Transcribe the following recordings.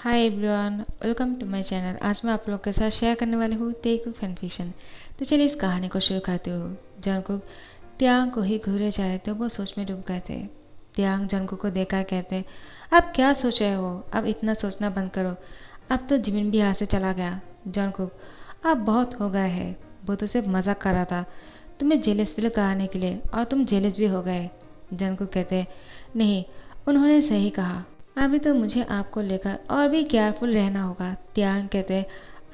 Hi everyone, welcome to my channel. आज मैं आप लोग के साथ शेयर करने वाली हूँ तेलुगु फैन फिक्शन। तो चलिए इस कहानी को शुरू करते हो। जंकुक त्यांग को ही घूरे जा रहे थे, वो सोच में डूब गए थे। त्यांग जंकुक को देखकर कहते, अब क्या सोच रहे हो? अब इतना सोचना बंद करो। अब तो जिमिन भी यहाँ से चला गया। जंकुक, अब बहुत हो गया है, वो तो सिर्फ मजाक कर रहा था तुम्हें जेलस फील कराने के लिए, और तुम जेलस भी हो गए। जंकुक कहते, नहीं, उन्होंने सही कहा, अभी तो मुझे आपको लेकर और भी केयरफुल रहना होगा। त्यांग कहते,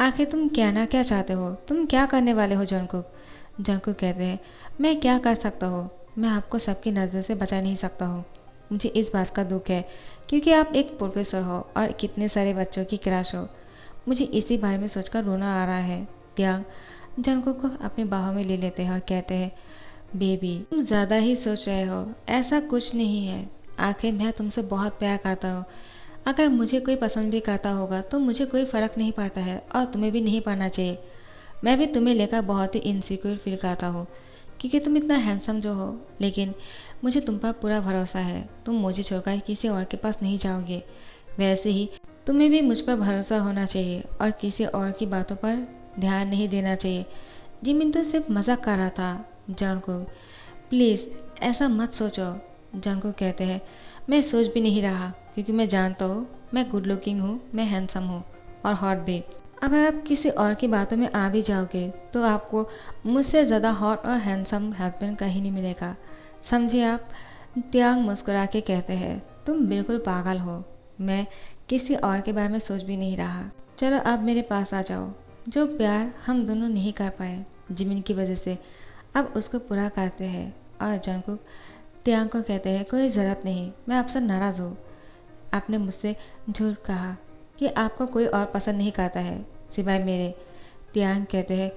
आखिर तुम कहना क्या चाहते हो? तुम क्या करने वाले हो जंकुक? जंकुक कहते हैं, मैं क्या कर सकता हूँ? मैं आपको सबकी नज़र से बचा नहीं सकता हूँ। मुझे इस बात का दुख है क्योंकि आप एक प्रोफेसर हो और कितने सारे बच्चों की क्रश हो। मुझे इसी बारे में सोचकर रोना आ रहा है। त्यांग जंकुक को अपनी बाहों में ले लेते हैं और कहते हैं, बेबी तुम ज़्यादा ही सोच रहे हो, ऐसा कुछ नहीं है। आखिर मैं तुमसे बहुत प्यार करता हूँ। अगर मुझे कोई पसंद भी करता होगा तो मुझे कोई फ़र्क नहीं पड़ता है, और तुम्हें भी नहीं पड़ना चाहिए। मैं भी तुम्हें लेकर बहुत ही इनसिक्योर फील करता हूँ क्योंकि तुम इतना हैंडसम जो हो, लेकिन मुझे तुम पर पूरा भरोसा है। तुम मुझे छोड़कर किसी और के पास नहीं जाओगे। वैसे ही तुम्हें भी मुझ पर भरोसा होना चाहिए और किसी और की बातों पर ध्यान नहीं देना चाहिए। जिमिन तो सिर्फ मजाक कर रहा था। जंकुक, प्लीज़ ऐसा मत सोचो। जंकुक कहते हैं, मैं सोच भी नहीं रहा क्योंकि मैं जानता हूँ मैं गुड लुकिंग हूँ, मैं हैंडसम हूँ और हॉट भी। अगर आप किसी और की बातों में आ भी जाओगे तो आपको मुझसे ज़्यादा हॉट और हैंडसम हस्बैंड कहीं नहीं मिलेगा, समझिए आप। त्यांग मुस्कुरा के कहते हैं, तुम बिल्कुल पागल हो। मैं किसी और के बारे में सोच भी नहीं रहा। चलो अब मेरे पास आ जाओ। जो प्यार हम दोनों नहीं कर पाए जिमिन की वजह से, अब उसको पूरा करते हैं। और जंकुक त्यांग को कहते हैं, कोई ज़रूरत नहीं, मैं आपसे नाराज़ हूँ। आपने मुझसे झूठ कहा कि आपको कोई और पसंद नहीं करता है सिवाय मेरे। त्यांग कहते हैं,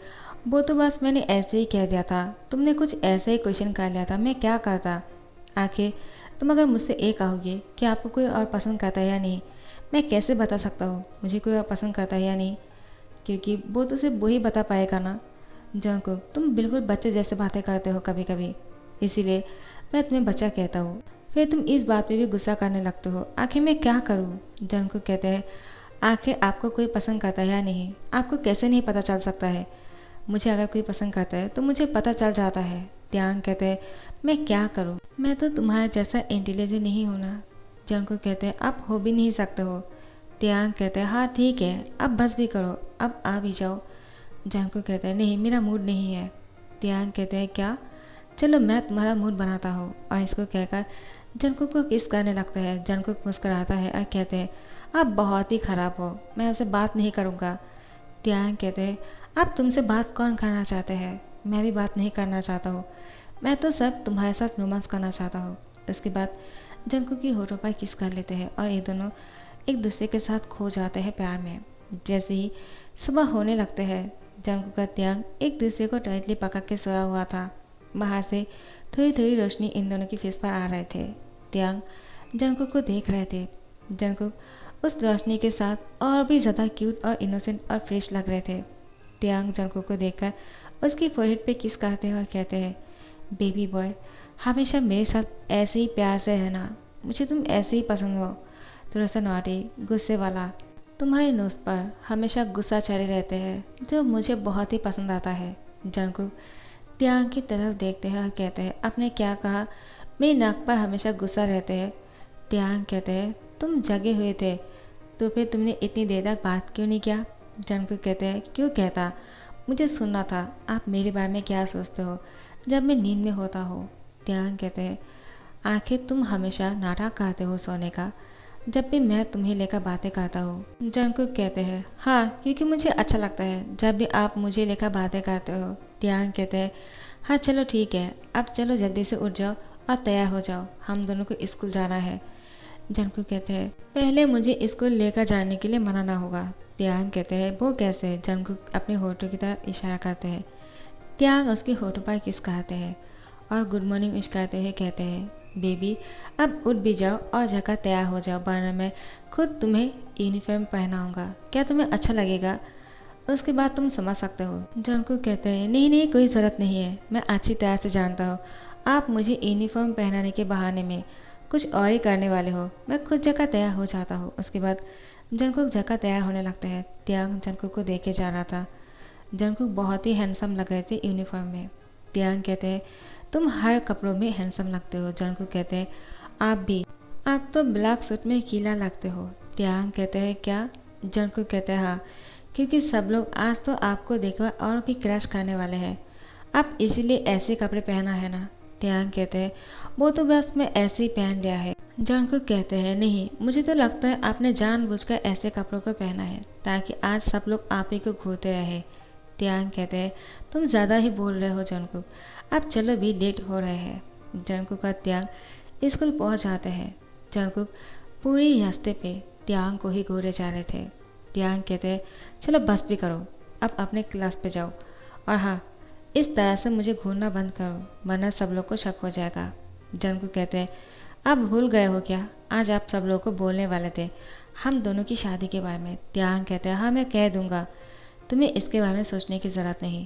वो तो बस मैंने ऐसे ही कह दिया था, तुमने कुछ ऐसे ही क्वेश्चन कर लिया था, मैं क्या करता। आखिर तुम अगर मुझसे ये कहोगे कि आपको कोई और पसंद करता है या नहीं, मैं कैसे बता सकता हूँ मुझे कोई और पसंद करता है या नहीं, क्योंकि वो तो सिर्फ वही बता पाएगा ना। जंकुक, तुम बिल्कुल बच्चे जैसे बातें करते हो कभी कभी, इसीलिए मैं तुम्हें बच्चा कहता हूँ। फिर तुम इस बात पे भी गुस्सा करने लगते हो। आखिर मैं क्या करूँ? जंकुक कहते हैं, आखिर आपको कोई पसंद करता है या नहीं, आपको कैसे नहीं पता चल सकता है? मुझे अगर कोई पसंद करता है तो मुझे पता चल जाता है। त्यांग कहते हैं, मैं क्या करूँ? मैं तो तुम्हारे जैसा इंटेलिजेंट नहीं हूँ ना। जंकुक कहते हैं, आप हो भी नहीं सकते हो। त्यांग कहते हैं, हाँ ठीक है, अब बस भी करो, अब आ भी जाओ। जंकुक कहते हैं, नहीं, मेरा मूड नहीं है। त्यांग कहते हैं, क्या? चलो मैं तुम्हारा मूड बनाता हूँ। और इसको कहकर जंकुक को किस करने लगता है। जंकुक मुस्कुराता है और कहते हैं, आप बहुत ही ख़राब हो, मैं आपसे बात नहीं करूँगा। त्यांग कहते हैं, आप तुमसे बात कौन करना चाहते हैं? मैं भी बात नहीं करना चाहता हूँ, मैं तो सब तुम्हारे साथ रोमांस करना चाहता हूँ। इसके बाद जंकुक की होठों पर किस कर लेते हैं और ये दोनों एक दूसरे के साथ खो जाते हैं प्यार में। जैसे ही सुबह होने लगते हैं, जंकुक का त्यांग एक दूसरे को टाइटली पकड़ के सोया हुआ था। बाहर से थोड़ी थोड़ी रोशनी इन दोनों की फेस पर आ रहे थे। त्यांग जंकुक को देख रहे थे। जंकुक उस रोशनी के साथ और भी ज़्यादा क्यूट और इनोसेंट और फ्रेश लग रहे थे। त्यांग जंकुक को देखकर उसकी फोरहेड पे किस करते हैं और कहते हैं, बेबी बॉय, हमेशा मेरे साथ ऐसे ही प्यार से रहना, मुझे तुम ऐसे ही पसंद हो, थोड़ा सा नॉटी, गुस्से वाला। तुम्हारे नोज पर हमेशा गुस्सा चढ़े रहते हैं जो मुझे बहुत ही पसंद आता है। जंकुक त्यांग की तरफ देखते हैं और कहते हैं, आपने क्या कहा? मेरी नाक पर हमेशा गुस्सा रहते हैं। त्यांग कहते हैं, तुम जगे हुए थे तो फिर तुमने इतनी देर तक बात क्यों नहीं किया? जंकुक कहते हैं, क्यों कहता, मुझे सुनना था आप मेरे बारे में क्या सोचते हो जब मैं नींद में होता हूँ। त्यांग कहते हैं, आखिर तुम हमेशा नाटक करते हो सोने का जब भी मैं तुम्हें लेकर बातें करता हूँ। जंकुक कहते हैं, हाँ, क्योंकि मुझे अच्छा लगता है जब भी आप मुझे लेकर बातें करते हो। त्यांग कहते हैं, हाँ चलो ठीक है, अब चलो जल्दी से उठ जाओ और तैयार हो जाओ, हम दोनों को स्कूल जाना है। जंकुक कहते हैं, पहले मुझे स्कूल लेकर जाने के लिए मनाना होगा। त्यांग कहते हैं, वो कैसे? जंकुक अपने होठों की तरफ इशारा करते हैं। त्यांग उसके होठों पर किस कहते हैं और गुड मॉर्निंग विश करते हुए कहते हैं, बेबी अब उठ भी जाओ और जाकर तैयार हो जाओ, वरना मैं खुद तुम्हें यूनिफॉर्म पहनाऊंगा, क्या तुम्हें अच्छा लगेगा? उसके बाद तुम समझ सकते हो। जंकुक कहते हैं, नहीं नहीं, कोई ज़रूरत नहीं है, मैं अच्छी तरह से जानता हूँ आप मुझे यूनिफॉर्म पहनाने के बहाने में कुछ और ही करने वाले हो। मैं खुद जगह तैयार हो जाता हूँ। उसके बाद जंगकुक जगह तैयार होने लगता है। त्यांग जंगकुक को देखे जा रहा था। जंगकुक बहुत ही हैंडसम लग रहे थे यूनिफॉर्म में। त्यांग कहते हैं तुम हर कपड़ों में हैंडसम लगते हो। जंगकुक कहते हैं आप भी, आप तो ब्लैक सूट में कीला लगते हो। त्यांग कहते हैं क्या? जंगकुक कहते हैं हाँ, क्योंकि सब लोग आज तो आपको देखकर और भी क्रश करने वाले हैं। आप इसीलिए ऐसे कपड़े पहना है ना? त्यांग कहते हैं वो तो बस मैं ऐसे ही पहन लिया है। जंगकुक कहते हैं नहीं, मुझे तो लगता है आपने जानबूझकर ऐसे कपड़ों को पहना है ताकि आज सब लोग आप ही को घूरते रहे। त्यांग कहते हैं तुम ज़्यादा ही बोल रहे हो जंगकुक, अब चलो भी, लेट हो रहे हैं। जंगकुक और त्यांग स्कूल पहुंच जाते हैं। जंगकुक पूरी रास्ते पे त्यांग को ही घूरे जा रहे थे। त्यांग कहते हैं चलो बस भी करो, अब अपने क्लास पे जाओ, और हाँ, इस तरह से मुझे घूरना बंद करो वरना सब लोग को शक हो जाएगा। जंगकुक कहते हैं आप भूल गए हो क्या, आज आप सब लोगों को बोलने वाले थे हम दोनों की शादी के बारे में। त्यांग कहते हैं हाँ, मैं कह दूंगा, तुम्हें इसके बारे में सोचने की ज़रूरत नहीं,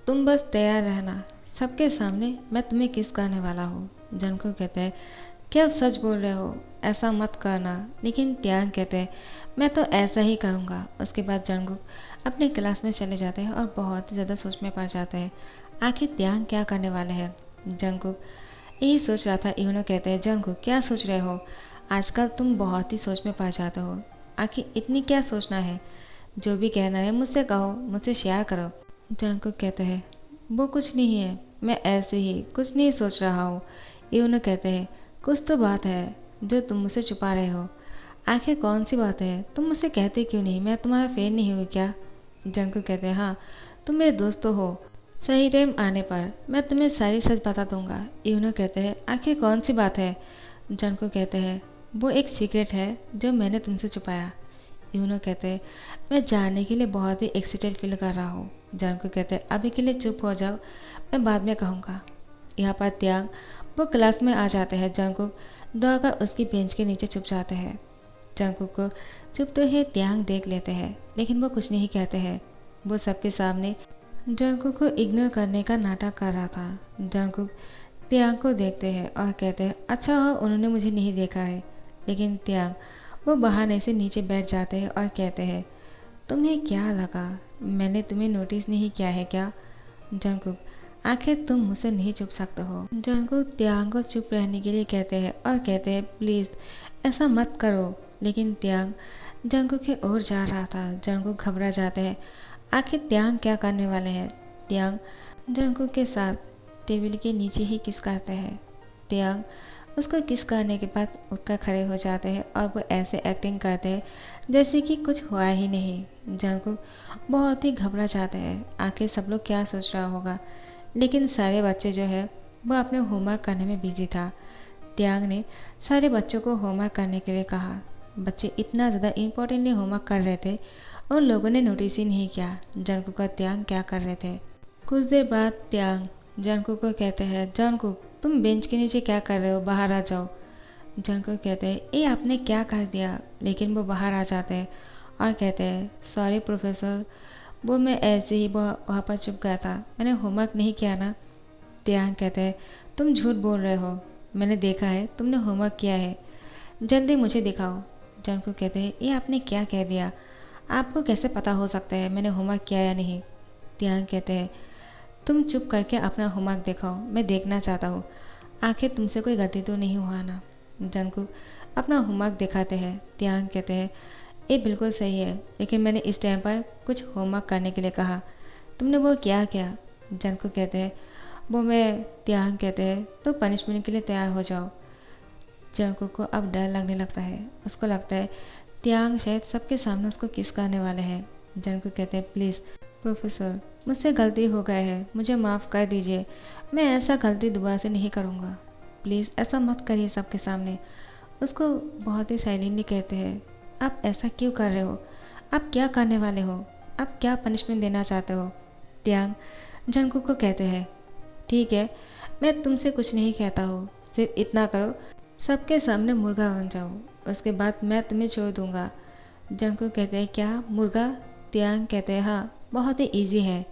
तुम बस तैयार रहना, सबके सामने मैं तुम्हें किस करने वाला हूँ। जंगकुक कहते हैं क्या आप सच बोल रहे हो, ऐसा मत करना। लेकिन त्यांग कहते हैं मैं तो ऐसा ही करूँगा। उसके बाद जंगकुक अपने क्लास में चले जाते हैं और बहुत ही ज़्यादा सोच में पड़ जाते हैं आखिर त्यांग क्या करने वाले हैं। जंगकुक यही सोच रहा था। यूनो कहते हैं जंगकुक क्या सोच रहे हो, आजकल तुम बहुत ही सोच में पड़ जाते हो, आखिर इतनी क्या सोचना है, जो भी कहना है मुझसे कहो, मुझसे शेयर करो। जंगकुक कहते हैं वो कुछ नहीं है, मैं ऐसे ही कुछ नहीं सोच रहा हूँ। यूनो कहते हैं कुछ तो बात है जो तुम मुझसे छुपा रहे हो, आखिर कौन सी बात है, तुम मुझसे कहते क्यों नहीं, मैं तुम्हारा फ्रेंड नहीं हुई क्या? जंगकुक कहते हैं हाँ, तुम मेरे दोस्त तो हो, सही टाइम आने पर मैं तुम्हें सारी सच बता दूंगा। यूनो कहते हैं आखिर कौन सी बात है? जंगकुक कहते हैं वो एक सीक्रेट है जो मैंने तुमसे छुपाया। यूनो कहते हैं मैं जानने के लिए बहुत ही एक्साइटेड फील कर रहा हूँ। जंगकुक कहते हैं अभी के लिए चुप हो जाओ, मैं बाद में कहूँगा। यहाँ पर त्यांग वो क्लास में आ जाते हैं। जंगकुक दौड़कर उसकी बेंच के नीचे छुप जाते हैं। जंगकुक को छुपते हुए त्यांग देख लेते हैं लेकिन वो कुछ नहीं कहते हैं। वो सबके सामने जंगकुक को इग्नोर करने का नाटक कर रहा था। जंगकुक त्यांग को देखते हैं और कहते हैं अच्छा हो उन्होंने मुझे नहीं देखा है। लेकिन त्यांग वो बहाने से नीचे बैठ जाते हैं और कहते हैं तुम्हें क्या लगा, मैंने तुम्हें नोटिस नहीं किया है क्या? जंगकुक आखिर तुम मुझसे नहीं छुप सकते हो। जंगकुक त्यांग को चुप रहने के लिए कहते हैं और कहते हैं प्लीज़ ऐसा मत करो। लेकिन त्यांग जंगकुक की ओर जा रहा था। जंगकुक घबरा जाते हैं, आखिर त्यांग क्या करने वाले हैं। त्यांग जंगकुक के साथ टेबल के नीचे ही किस करते हैं। त्यांग उसको किस करने के बाद उठकर खड़े हो जाते हैं और वो ऐसे एक्टिंग करते हैं जैसे कि कुछ हुआ ही नहीं। जंगकुक बहुत ही घबरा जाते हैं, आखिर सब लोग क्या सोच रहा होगा। लेकिन सारे बच्चे जो है वो अपने होमवर्क करने में बिजी था। त्यांग ने सारे बच्चों को होमवर्क करने के लिए कहा। बच्चे इतना ज़्यादा इम्पोर्टेंटली होमवर्क कर रहे थे और लोगों ने नोटिस ही नहीं किया जंगकुक और त्यांग क्या कर रहे थे। कुछ देर बाद त्यांग जंगकुक को कहते हैं जंगकुक तुम बेंच के नीचे क्या कर रहे हो, बाहर आ जाओ। जंगकुक कहते हैं ये आपने क्या कर दिया। लेकिन वो बाहर आ जाते हैं और कहते हैं सॉरी प्रोफेसर, वो मैं ऐसे ही वहाँ पर चुप गया था, मैंने होमवर्क नहीं किया ना। त्यांग कहते हैं तुम झूठ बोल रहे हो, मैंने देखा है तुमने होमवर्क किया है, जल्दी मुझे दिखाओ। जंगकुक कहते हैं ये आपने क्या कह दिया, आपको कैसे पता हो सकता है मैंने होमवर्क किया या नहीं। त्यांग कहते हैं तुम चुप करके अपना होमवर्क दिखाओ, मैं देखना चाहता हूँ, आखिर तुमसे कोई गलती तो नहीं हुआ ना। जंगकुक अपना होमवर्क दिखाते हैं। त्यांग कहते हैं ये बिल्कुल सही है, लेकिन मैंने इस टाइम पर कुछ होमवर्क करने के लिए कहा, तुमने वो क्या किया। जंगकुक कहते हैं वो मैं। त्यांग कहते हैं तो पनिशमेंट के लिए तैयार हो जाओ। जंगकुक को अब डर लगने लगता है, उसको लगता है त्यांग शायद सबके सामने उसको किस करने वाले हैं। जंगकुक कहते हैं प्लीज़ प्रोफेसर, मुझसे गलती हो गई है, मुझे माफ़ कर दीजिए, मैं ऐसा गलती दोबारा से नहीं करूँगा, प्लीज़ ऐसा मत करिए सबके सामने। उसको बहुत ही साइलेंटली कहते हैं आप ऐसा क्यों कर रहे हो, आप क्या करने वाले हो, आप क्या पनिशमेंट देना चाहते हो। त्यांग जंगकुक को कहते हैं ठीक है, मैं तुमसे कुछ नहीं कहता हूँ, सिर्फ इतना करो सबके सामने मुर्गा बन जाओ, उसके बाद मैं तुम्हें छोड़ दूँगा। जंगकुक कहते हैं क्या मुर्गा। त्यांग कहते हैं हाँ, बहुत ही ईजी है।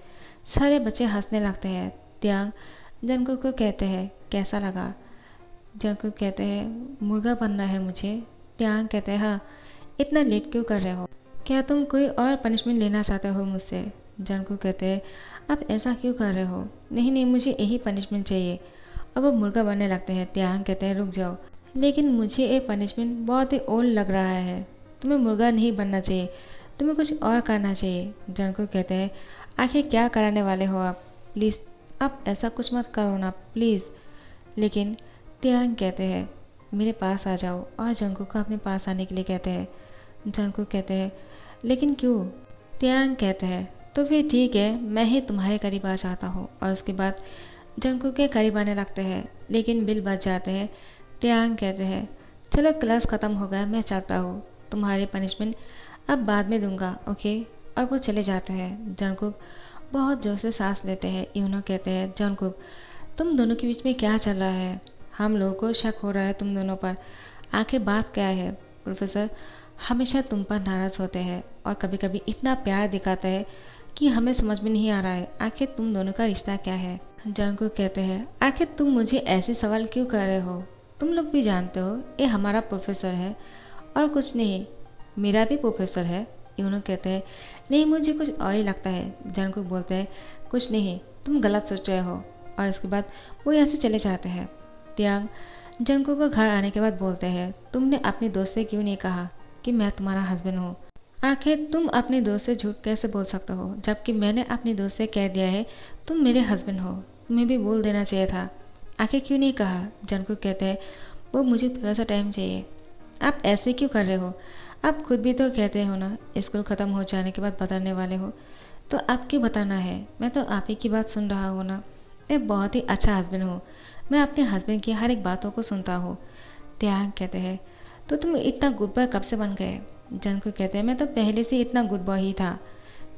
सारे बच्चे हंसने लगते हैं। त्यांग जंगकुक को कहते हैं कैसा लगा। जंगकुक कहते हैं मुर्गा बनना है मुझे। त्यांग कहते हैं हाँ, इतना लेट क्यों कर रहे हो? क्या तुम कोई और पनिशमेंट लेना चाहते हो मुझसे? जंगकुक कहते हैं आप ऐसा क्यों कर रहे हो? नहीं नहीं, मुझे यही पनिशमेंट चाहिए। अब वो मुर्गा बनने लगते हैं। त्यांग कहते हैं रुक जाओ, लेकिन मुझे ये पनिशमेंट बहुत ही ओल्ड लग रहा है। तुम्हें मुर्गा नहीं बनना चाहिए, तुम्हें कुछ और करना चाहिए। जंगकुक कहते हैं आखिर क्या कराने वाले हो आप? प्लीज़ आप ऐसा कुछ मत करो ना प्लीज़। लेकिन त्यांग कहते हैं मेरे पास आ जाओ, और जंगकुक को अपने पास आने के लिए कहते हैं। जंगकुक कहते हैं लेकिन क्यों? त्यांग कहते हैं तो फिर ठीक है, मैं ही तुम्हारे करीब आ जाता हूँ। और उसके बाद जंगकुक के करीब आने लगते हैं, लेकिन बिल बज जाते हैं। त्यांग कहते हैं चलो क्लास ख़त्म हो गया, मैं चाहता हूँ, तुम्हारी पनिशमेंट अब बाद में दूंगा, ओके। और वो चले जाते हैं। जंगकुक बहुत जोर से सांस लेते हैं। यूनो कहते हैं जंगकुक तुम दोनों के बीच में क्या चल रहा है? हम लोगों को शक हो रहा है तुम दोनों पर, आखिर बात क्या है? प्रोफेसर हमेशा तुम पर नाराज़ होते हैं और कभी कभी इतना प्यार दिखाते हैं कि हमें समझ में नहीं आ रहा है आखिर तुम दोनों का रिश्ता क्या है। जंगकुक कहते हैं आखिर तुम मुझे ऐसे सवाल क्यों कर रहे हो? तुम लोग भी जानते हो ये हमारा प्रोफेसर है और कुछ नहीं, मेरा भी प्रोफेसर है। यूनो कहते हैं नहीं मुझे कुछ और ही लगता है। जंगकुक बोलते हैं कुछ नहीं, तुम गलत सोच रहे हो। और उसके बाद वो यहाँ से चले जाते हैं। त्यांग जंगकुक को घर आने के बाद बोलते हैं तुमने अपने दोस्त से क्यों नहीं कहा कि मैं तुम्हारा हस्बैंड हूँ? आखिर तुम अपने दोस्त से झूठ कैसे बोल सकते हो, जबकि मैंने अपने दोस्त से कह दिया है तुम मेरे हस्बैंड हो? तुम्हें भी बोल देना चाहिए था, आखिर क्यों नहीं कहा? जंगकुक कहते हैं वो मुझे थोड़ा सा टाइम चाहिए। आप ऐसे क्यों कर रहे हो? आप खुद भी तो कहते हो ना स्कूल ख़त्म हो जाने के बाद बताने वाले हो, तो आप क्यों बताना है? मैं तो आप ही की बात सुन रहा हूँ ना। मैं बहुत ही अच्छा हस्बैंड हूँ, मैं अपने हस्बैंड की हर एक बातों को सुनता हूँ। त्यांग कहते हैं तो तुम इतना गुड बॉय कब से बन गए? जंगकुक कहते हैं मैं तो पहले से इतना गुड बॉय ही था।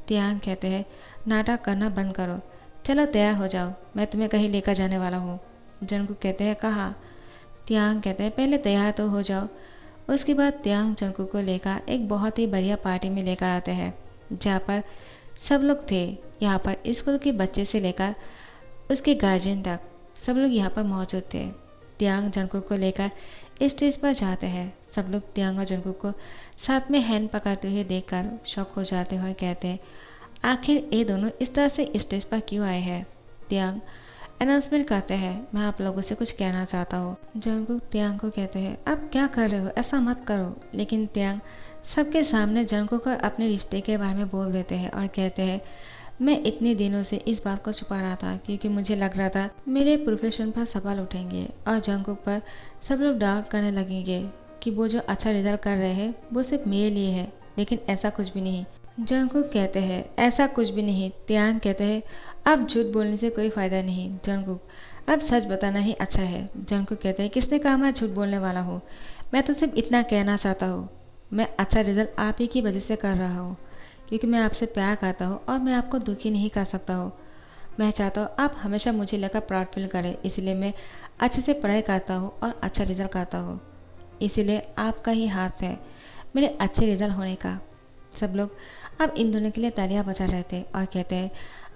त्यांग कहते हैं नाटक करना बंद करो, चलो तैयार हो जाओ, मैं तुम्हें कहीं लेकर जाने वाला हूँ। जंगकुक कहते हैं कहाँ? त्यांग कहते हैं पहले तैयार तो हो जाओ। उसके बाद त्यांग जंगकुक को लेकर एक बहुत ही बढ़िया पार्टी में लेकर आते हैं, जहाँ पर सब लोग थे। यहाँ पर स्कूल के बच्चे से लेकर उसके गार्जियन तक सब लोग यहाँ पर मौजूद थे। त्यांग जंगकुक को लेकर स्टेज पर जाते हैं। सब लोग त्यांग और जंगकुक को साथ में हैंड पकड़ते हुए देखकर शॉक हो जाते हैं और कहते हैं आखिर ये दोनों इस तरह से स्टेज पर क्यों आए हैं? त्यांग अनाउंसमेंट करते हैं मैं आप लोगों से कुछ कहना चाहता हूँ। जंगकुक त्यांग को कहते हैं आप क्या कर रहे हो, ऐसा मत करो। लेकिन त्यांग सबके सामने जंगकुक और अपने रिश्ते के बारे में बोल देते हैं और कहते हैं मैं इतने दिनों से इस बात को छुपा रहा था क्योंकि मुझे लग रहा था मेरे प्रोफेशन पर सवाल उठेंगे और जंगकुक पर सब लोग डाउट करने लगेंगे कि वो जो अच्छा रिजल्ट कर रहे हैं वो सिर्फ मेरे लिए है, लेकिन ऐसा कुछ भी नहीं। जंगकुक कहते हैं ऐसा कुछ भी नहीं। त्यांग कहते हैं अब झूठ बोलने से कोई फ़ायदा नहीं जंगकुक, अब सच बताना ही अच्छा है। जंगकुक कहते हैं किसने कहा मैं झूठ बोलने वाला हूँ? मैं तो सिर्फ इतना कहना चाहता हूँ, मैं अच्छा रिजल्ट आप ही की वजह से कर रहा हूँ क्योंकि मैं आपसे प्यार करता हूँ और मैं आपको दुखी नहीं कर सकता हूँ। मैं चाहता हूँ आप हमेशा मुझे लेकर प्राउड फील करें, इसलिए मैं अच्छे से पढ़ाई करता हूँ और अच्छा रिजल्ट करता हूँ, इसीलिए आपका ही हाथ है मेरे अच्छे रिजल्ट होने का। सब लोग अब इन दोनों के लिए तालियां बजा रहे थे और कहते हैं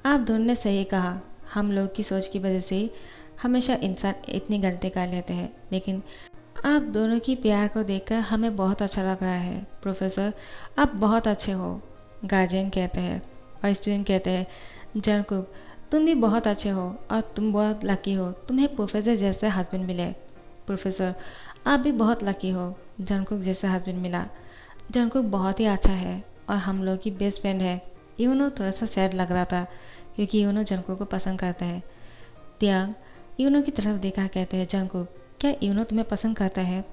आप दोनों ने सही कहा, हम लोग की सोच की वजह से ही हमेशा इंसान इतनी गलती कर लेते हैं, लेकिन आप दोनों की प्यार को देखकर हमें बहुत अच्छा लग रहा है। प्रोफेसर आप बहुत अच्छे हो। गार्जियन कहते हैं और स्टूडेंट कहते हैं जंगकुक तुम भी बहुत अच्छे हो और तुम बहुत लकी हो, तुम्हें प्रोफेसर जैसे हस्बैंड मिले। प्रोफेसर आप भी बहुत लकी हो, जंगकुक जैसे हस्बैंड मिला। जंगकुक बहुत ही अच्छा है और हम लोग की बेस्ट फ्रेंड है। यूनो थोड़ा सा सैड लग रहा था क्योंकि यूनो जंगकुक को पसंद करता है। त्यांग यूनो की तरफ देखा कहते हैं जंगकुक क्या यूनो तुम्हें पसंद करता है?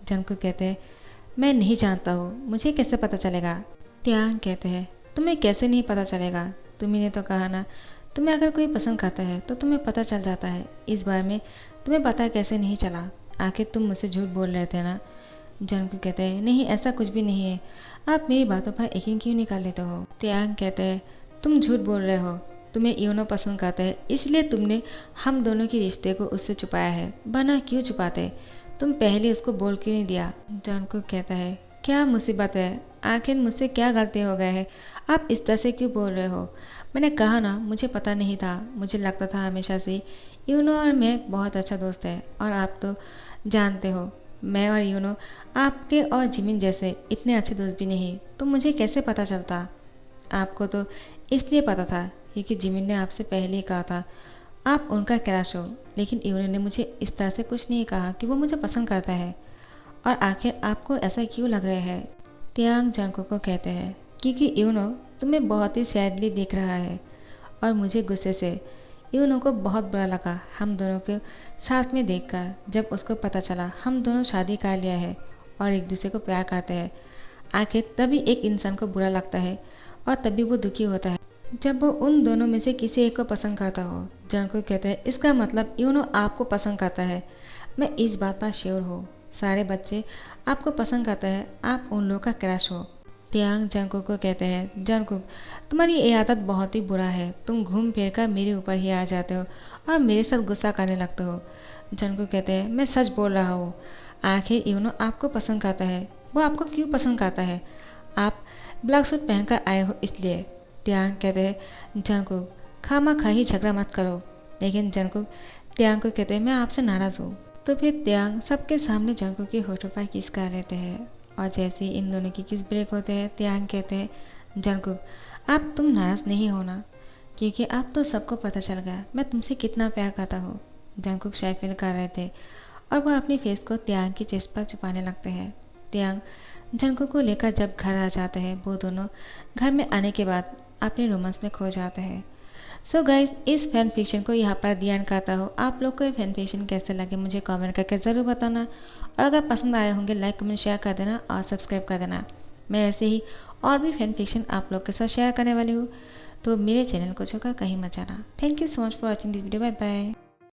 जंगकुक कहते हैं मैं नहीं जानता हूँ, मुझे कैसे पता चलेगा? त्यांग कहते हैं तुम्हें कैसे नहीं पता चलेगा, तुम्ही ने तो कहा ना तुम्हें अगर कोई पसंद करता है तो तुम्हें पता चल जाता है, इस बारे में तुम्हें पता कैसे नहीं चला? आखिर तुम मुझसे झूठ बोल रहे थे ना? जंगकुक कहते हैं नहीं ऐसा कुछ भी नहीं है, आप मेरी बातों पर यकीन क्यों नहीं कर लेते हो? त्यांग कहते हैं तुम झूठ बोल रहे हो, तुम्हें यूनो पसंद करता है इसलिए तुमने हम दोनों के रिश्ते को उससे छुपाया है, वरना क्यों छुपाते? तुम पहले उसको बोल क्यों नहीं दिया? जंगकुक कहता है क्या मुसीबत है, आखिर मुझसे क्या गलती हो गए है, आप इस तरह से क्यों बोल रहे हो? मैंने कहा ना मुझे पता नहीं था, मुझे लगता था हमेशा से यूनो और मैं बहुत अच्छा दोस्त है और आप तो जानते हो मैं और यूनो आपके और जिमिन जैसे इतने अच्छे दोस्त भी नहीं, तो मुझे कैसे पता चलता? आपको तो इसलिए पता था क्योंकि जिमिन ने आपसे पहले ही कहा था आप उनका क्रश हो, लेकिन यूनो ने मुझे इस तरह से कुछ नहीं कहा कि वो मुझे पसंद करता है। और आखिर आपको ऐसा क्यों लग रहा है? त्यांग जंको को कहते हैं क्योंकि यूनो तुम्हें बहुत ही सैडली देख रहा है और मुझे गुस्से से। यूनो को बहुत बुरा लगा हम दोनों को साथ में देखकर। जब उसको पता चला हम दोनों शादी कर लिया है और एक दूसरे को प्यार करते हैं, आखिर तभी एक इंसान को बुरा लगता है और तभी वो दुखी होता है जब वो उन दोनों में से किसी एक को पसंद करता हो। जंको कहते हैं इसका मतलब यूनो आपको पसंद करता है। मैं इस बात पर श्योर हूँ। सारे बच्चे आपको पसंद करते हैं, आप उन लोगों का क्रश हो। त्यांग जंकुक को कहते हैं जंकुक तुम्हारी ये आदत बहुत ही बुरा है, तुम घूम फिर कर मेरे ऊपर ही आ जाते हो और मेरे साथ गुस्सा करने लगते हो। जंकुक कहते हैं मैं सच बोल रहा हूँ, आखिर यूनो आपको पसंद करता है। वो आपको क्यों पसंद करता है? आप ब्लैक सूट पहनकर आए हो इसलिए। त्यांग कहते हैं जंकुक खामा खा ही झगड़ा मत करो। लेकिन जंकुक त्यांग को कहते हैं मैं आपसे नाराज़ हूँ। तो फिर त्यांग सबके सामने जंकुक के होठों पर किस कर लेते हैं और जैसे ही इन दोनों की किस ब्रेक होते हैं, त्यांग कहते हैं जंकुक अब तुम नाराज़ नहीं होना क्योंकि अब तो सबको पता चल गया मैं तुमसे कितना प्यार करता हूँ। जंकुक शाय फील कर रहे थे और वह अपनी फेस को त्यांग की चेस्ट पर छुपाने लगते हैं। त्यांग जंकुक को लेकर जब घर आ जाते हैं, वो दोनों घर में आने के बाद अपने रोमांस में खो जाते हैं। सो गाइज इस फैन फिक्शन को यहाँ पर ध्यान करता हूँ। आप लोग को ये फैन फिक्शन कैसे लगे मुझे कमेंट करके ज़रूर बताना और अगर पसंद आए होंगे लाइक कमेंट शेयर कर देना और सब्सक्राइब कर देना। मैं ऐसे ही और भी फैन फिक्शन आप लोग के साथ शेयर करने वाली हूँ, तो मेरे चैनल को छूकर कहीं मत जाना। Thank you so much for watching this video. Bye bye.